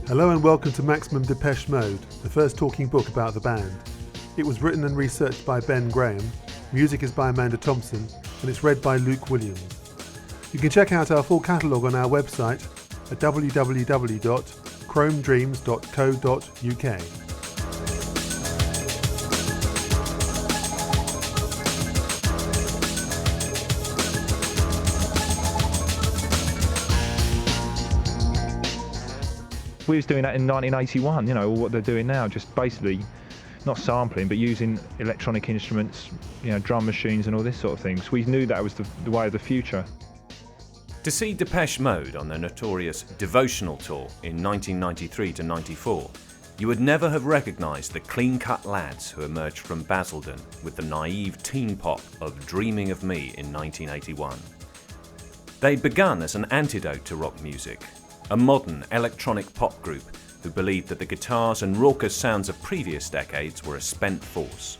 Hello and welcome to Maximum Depeche Mode, the first talking book about the band. It was written and researched by Ben Graham, music is by Amanda Thompson, and it's read by Luke Williams. You can check out our full catalogue on our website at www.chromedreams.co.uk. We was doing that in 1981, what they're doing now, just basically not sampling, but using electronic instruments, drum machines and all this sort of thing. So we knew that was the way of the future. To see Depeche Mode on their notorious Devotional tour in 1993 to 94, you would never have recognised the clean-cut lads who emerged from Basildon with the naive teen pop of Dreaming of Me in 1981. They'd begun as an antidote to rock music, a modern electronic pop group who believed that the guitars and raucous sounds of previous decades were a spent force.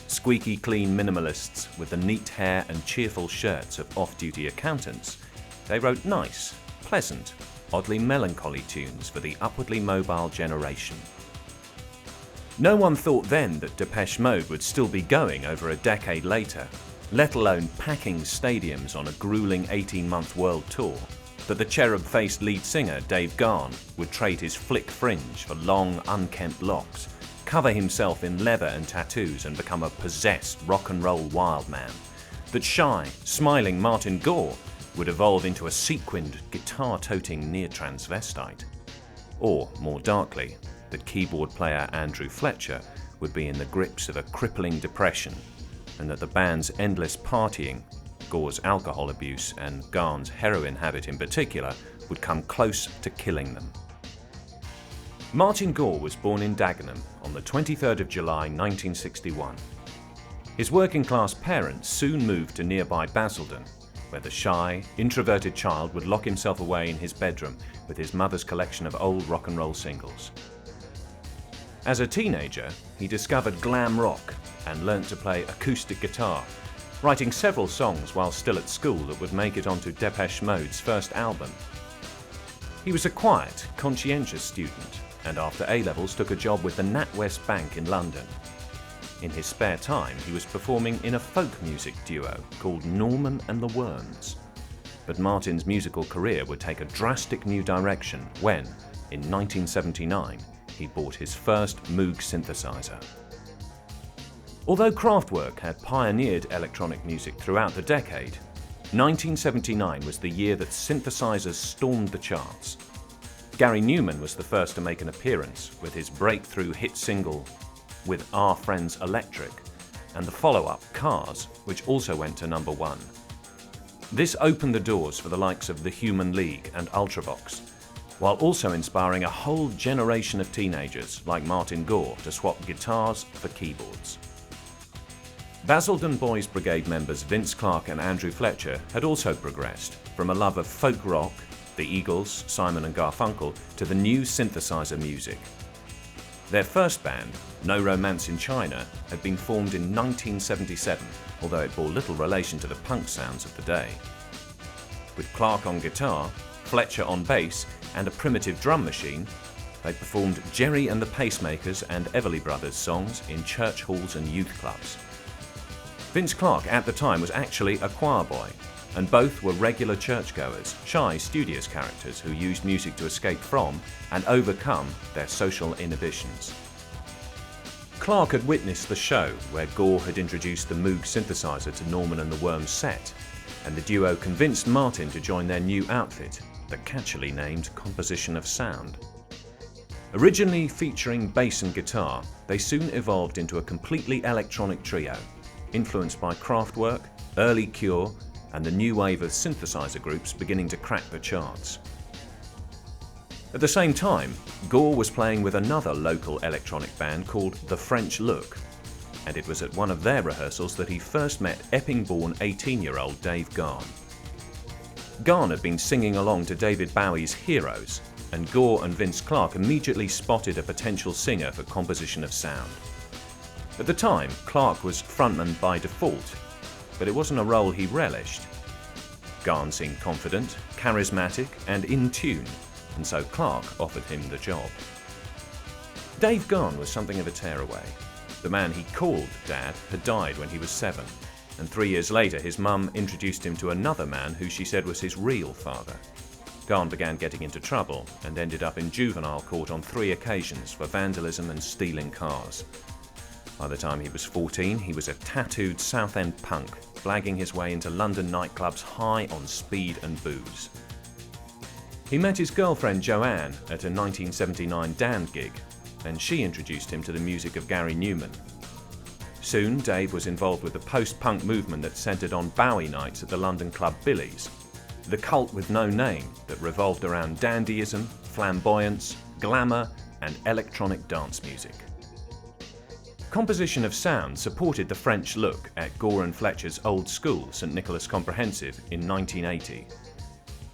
Squeaky clean minimalists with the neat hair and cheerful shirts of off-duty accountants, they wrote nice, pleasant, oddly melancholy tunes for the upwardly mobile generation. No one thought then that Depeche Mode would still be going over a decade later, let alone packing stadiums on a grueling 18-month world tour, that the cherub-faced lead singer Dave Gahan would trade his flick fringe for long, unkempt locks, cover himself in leather and tattoos and become a possessed rock and roll wild man, that shy, smiling Martin Gore would evolve into a sequined, guitar-toting near-transvestite, or, more darkly, that keyboard player Andrew Fletcher would be in the grips of a crippling depression, and that the band's endless partying, Gore's alcohol abuse and Gahan's heroin habit in particular would come close to killing them. Martin Gore was born in Dagenham on the 23rd of July 1961. His working-class parents soon moved to nearby Basildon, where the shy, introverted child would lock himself away in his bedroom with his mother's collection of old rock and roll singles. As a teenager, he discovered glam rock and learnt to play acoustic guitar, writing several songs while still at school that would make it onto Depeche Mode's first album. He was a quiet, conscientious student, and after A-levels took a job with the NatWest Bank in London. In his spare time, he was performing in a folk music duo called Norman and the Worms. But Martin's musical career would take a drastic new direction when, in 1979, he bought his first Moog synthesizer. Although Kraftwerk had pioneered electronic music throughout the decade, 1979 was the year that synthesizers stormed the charts. Gary Newman was the first to make an appearance with his breakthrough hit single With Our Friends Electric, and the follow-up Cars, which also went to number one. This opened the doors for the likes of the Human League and Ultravox, while also inspiring a whole generation of teenagers like Martin Gore to swap guitars for keyboards. Basildon Boys Brigade members Vince Clarke and Andrew Fletcher had also progressed from a love of folk rock, the Eagles, Simon and Garfunkel, to the new synthesizer music. Their first band, No Romance in China, had been formed in 1977, although it bore little relation to the punk sounds of the day. With Clarke on guitar, Fletcher on bass, and a primitive drum machine, they performed Jerry and the Pacemakers and Everly Brothers songs in church halls and youth clubs. Vince Clarke at the time was actually a choir boy, and both were regular churchgoers, shy, studious characters who used music to escape from and overcome their social inhibitions. Clarke had witnessed the show where Gore had introduced the Moog synthesizer to Norman and the Worms set, and the duo convinced Martin to join their new outfit, the catchily named Composition of Sound. Originally featuring bass and guitar, they soon evolved into a completely electronic trio, influenced by Kraftwerk, early Cure, and the new wave of synthesizer groups beginning to crack the charts. At the same time, Gore was playing with another local electronic band called The French Look, and it was at one of their rehearsals that he first met Epping-born 18-year-old Dave Gahan. Gahan had been singing along to David Bowie's Heroes, and Gore and Vince Clarke immediately spotted a potential singer for Composition of Sound. At the time, Clarke was frontman by default, but it wasn't a role he relished. Gahan seemed confident, charismatic, and in tune, and so Clarke offered him the job. Dave Gahan was something of a tearaway. The man he called Dad had died when he was 7, and 3 years later his mum introduced him to another man who she said was his real father. Gahan began getting into trouble and ended up in juvenile court on 3 occasions for vandalism and stealing cars. By the time he was 14, he was a tattooed South End punk, blagging his way into London nightclubs high on speed and booze. He met his girlfriend Joanne at a 1979 Damned gig, and she introduced him to the music of Gary Newman. Soon, Dave was involved with the post-punk movement that centred on Bowie nights at the London club Billy's, the cult with no name that revolved around dandyism, flamboyance, glamour and electronic dance music. Composition of sound supported the French look at Gore and Fletcher's old school St Nicholas Comprehensive in 1980.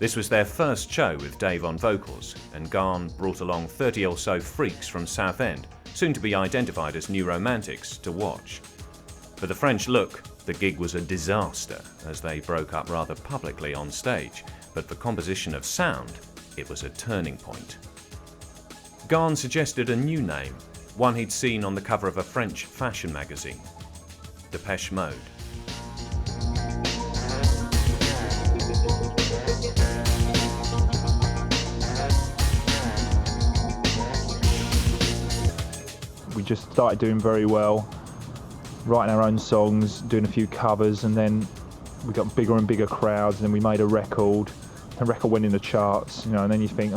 This was their first show with Dave on vocals, and Gahan brought along 30 or so freaks from Southend, soon to be identified as new romantics, to watch. For the French look, the gig was a disaster, as they broke up rather publicly on stage, but for composition of sound, it was a turning point. Gahan suggested a new name, one he'd seen on the cover of a French fashion magazine: Depeche Mode. We just started doing very well, writing our own songs, doing a few covers, and then we got bigger and bigger crowds, and then we made a record. The record went in the charts, and then you think,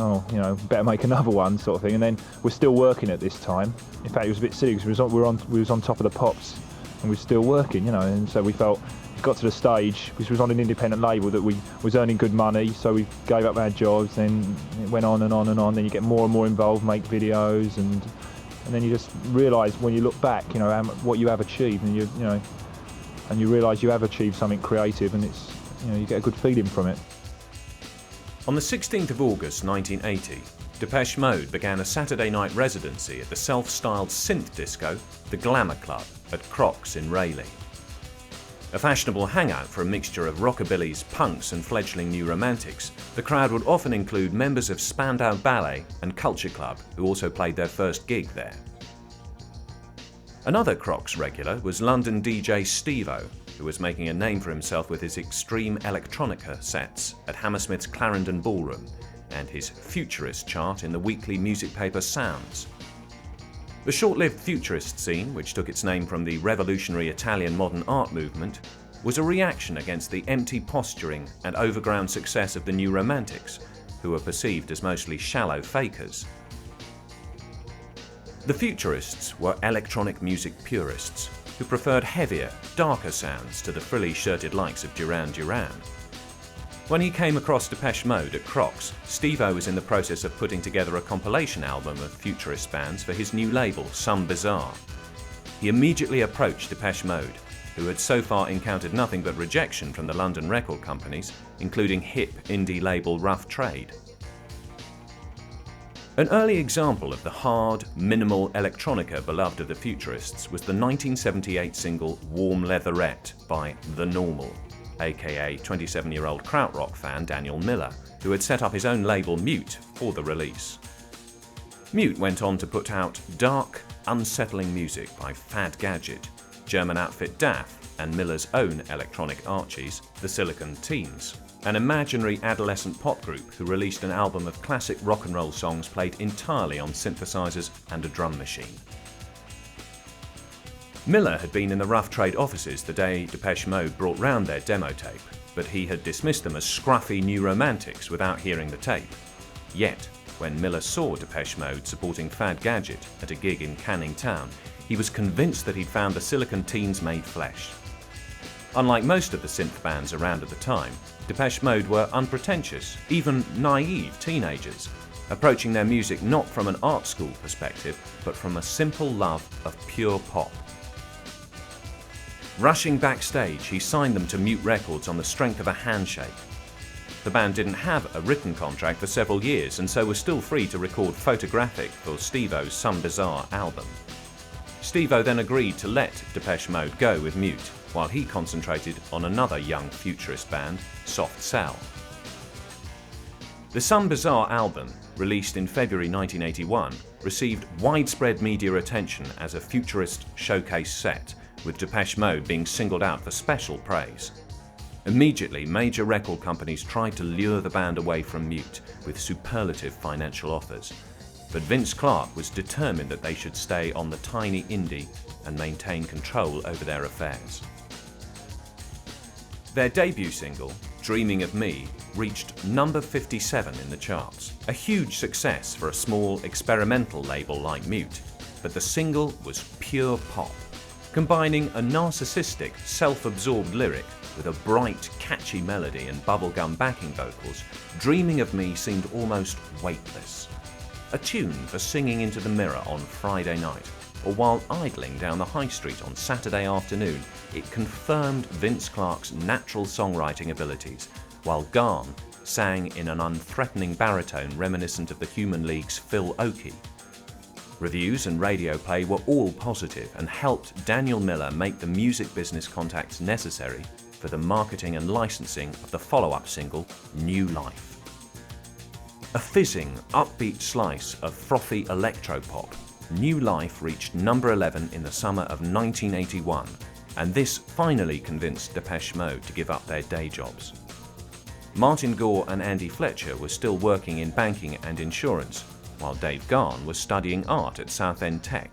better make another one, sort of thing. And then we're still working at this time. In fact, it was a bit silly because we was on top of the pops, and we're still working, and so we felt it got to the stage, because we was on an independent label, that we was earning good money, so we gave up our jobs. Then it went on and on and on. Then you get more and more involved, make videos, and then you just realise when you look back, what you have achieved, and you realise you have achieved something creative, and it's, you get a good feeling from it. On the 16th of August 1980, Depeche Mode began a Saturday night residency at the self-styled synth disco, the Glamour Club, at Clarke's in Rayleigh. A fashionable hangout for a mixture of rockabillys, punks and fledgling new romantics, the crowd would often include members of Spandau Ballet and Culture Club, who also played their first gig there. Another Clarke's regular was London DJ Steve-O, who was making a name for himself with his extreme electronica sets at Hammersmith's Clarendon Ballroom and his futurist chart in the weekly music paper Sounds. The short-lived futurist scene, which took its name from the revolutionary Italian modern art movement, was a reaction against the empty posturing and overground success of the new romantics, who were perceived as mostly shallow fakers. The futurists were electronic music purists, who preferred heavier, darker sounds to the frilly-shirted likes of Duran Duran. When he came across Depeche Mode at Clarke's, Steve-O was in the process of putting together a compilation album of futurist bands for his new label, Some Bizarre. He immediately approached Depeche Mode, who had so far encountered nothing but rejection from the London record companies, including hip indie label Rough Trade. An early example of the hard, minimal electronica beloved of the futurists was the 1978 single Warm Leatherette by The Normal, aka 27-year-old krautrock fan Daniel Miller, who had set up his own label Mute for the release. Mute went on to put out dark, unsettling music by Fad Gadget, German outfit DAF, and Miller's own electronic Archies, the Silicon Teens, an imaginary adolescent pop group who released an album of classic rock and roll songs played entirely on synthesizers and a drum machine. Miller had been in the Rough Trade offices the day Depeche Mode brought round their demo tape, but he had dismissed them as scruffy new romantics without hearing the tape. Yet, when Miller saw Depeche Mode supporting Fad Gadget at a gig in Canning Town, he was convinced that he'd found the Silicon Teens made flesh. Unlike most of the synth bands around at the time, Depeche Mode were unpretentious, even naive teenagers, approaching their music not from an art school perspective, but from a simple love of pure pop. Rushing backstage, he signed them to Mute Records on the strength of a handshake. The band didn't have a written contract for several years, and so was still free to record Photographic for Steve-O's Some Bizarre album. Steve-O then agreed to let Depeche Mode go with Mute, while he concentrated on another young futurist band, Soft Cell. The Some Bizarre album released in February 1981, received widespread media attention as a futurist showcase set, with Depeche Mode being singled out for special praise. Immediately, major record companies tried to lure the band away from Mute with superlative financial offers, but Vince Clarke was determined that they should stay on the tiny indie and maintain control over their affairs. Their debut single, Dreaming of Me, reached number 57 in the charts, a huge success for a small experimental label like Mute, but the single was pure pop, combining a narcissistic, self-absorbed lyric with a bright, catchy melody and bubblegum backing vocals. Dreaming of Me seemed almost weightless, a tune for singing into the mirror on Friday night, or while idling down the high street on Saturday afternoon. It confirmed Vince Clarke's natural songwriting abilities, while Gahan sang in an unthreatening baritone reminiscent of the Human League's Phil Oakey. Reviews and radio play were all positive and helped Daniel Miller make the music business contacts necessary for the marketing and licensing of the follow-up single, New Life. A fizzing, upbeat slice of frothy electropop, New Life reached number 11 in the summer of 1981, and this finally convinced Depeche Mode to give up their day jobs. Martin Gore and Andy Fletcher were still working in banking and insurance, while Dave Gahan was studying art at Southend Tech.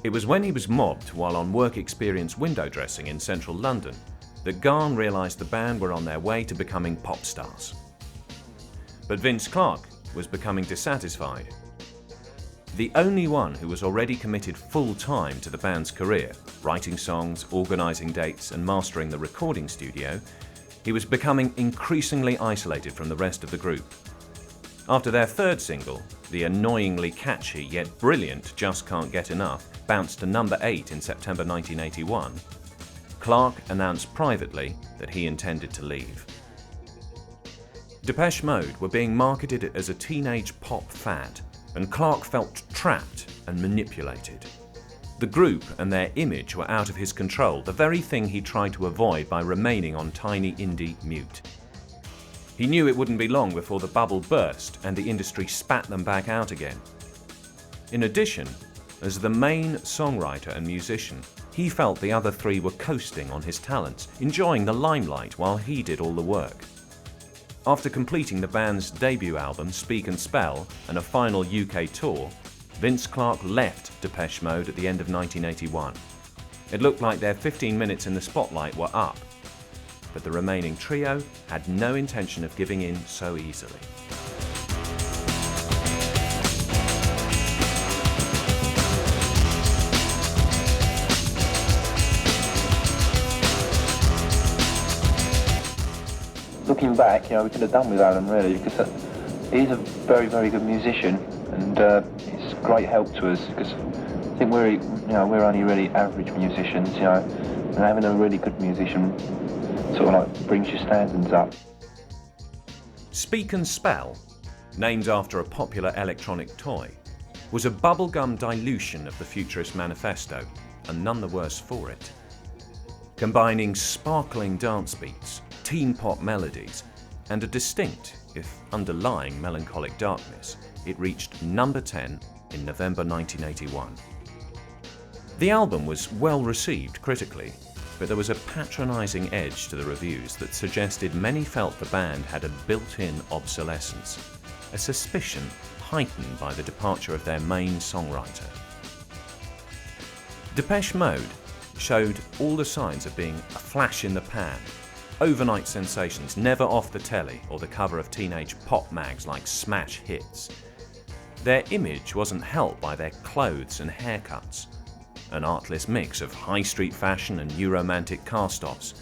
It was when he was mobbed while on work experience window dressing in central London that Gahan realised the band were on their way to becoming pop stars. But Vince Clarke was becoming dissatisfied. The only one who was already committed full-time to the band's career, writing songs, organising dates and mastering the recording studio, he was becoming increasingly isolated from the rest of the group. After their third single, the annoyingly catchy yet brilliant Just Can't Get Enough bounced to number 8 in September 1981, Clarke announced privately that he intended to leave. Depeche Mode were being marketed as a teenage pop fad, and Clarke felt trapped and manipulated. The group and their image were out of his control, the very thing he tried to avoid by remaining on tiny indie Mute. He knew it wouldn't be long before the bubble burst and the industry spat them back out again. In addition, as the main songwriter and musician, he felt the other three were coasting on his talents, enjoying the limelight while he did all the work. After completing the band's debut album, Speak and Spell, and a final UK tour, Vince Clarke left Depeche Mode at the end of 1981. It looked like their 15 minutes in the spotlight were up, but the remaining trio had no intention of giving in so easily. Looking back, we could have done without him really, because he's a very, very good musician, and it's a great help to us, because I think we're only really average musicians, and having a really good musician sort of like brings your standards up. Speak and Spell, named after a popular electronic toy, was a bubblegum dilution of the Futurist Manifesto, and none the worse for it. Combining sparkling dance beats, teen pop melodies, and a distinct, if underlying, melancholic darkness, it reached number 10 in November 1981. The album was well received critically, but there was a patronising edge to the reviews that suggested many felt the band had a built-in obsolescence, a suspicion heightened by the departure of their main songwriter. Depeche Mode showed all the signs of being a flash in the pan, overnight sensations never off the telly or the cover of teenage pop mags like Smash Hits. Their image wasn't helped by their clothes and haircuts, an artless mix of high street fashion and new romantic car stops,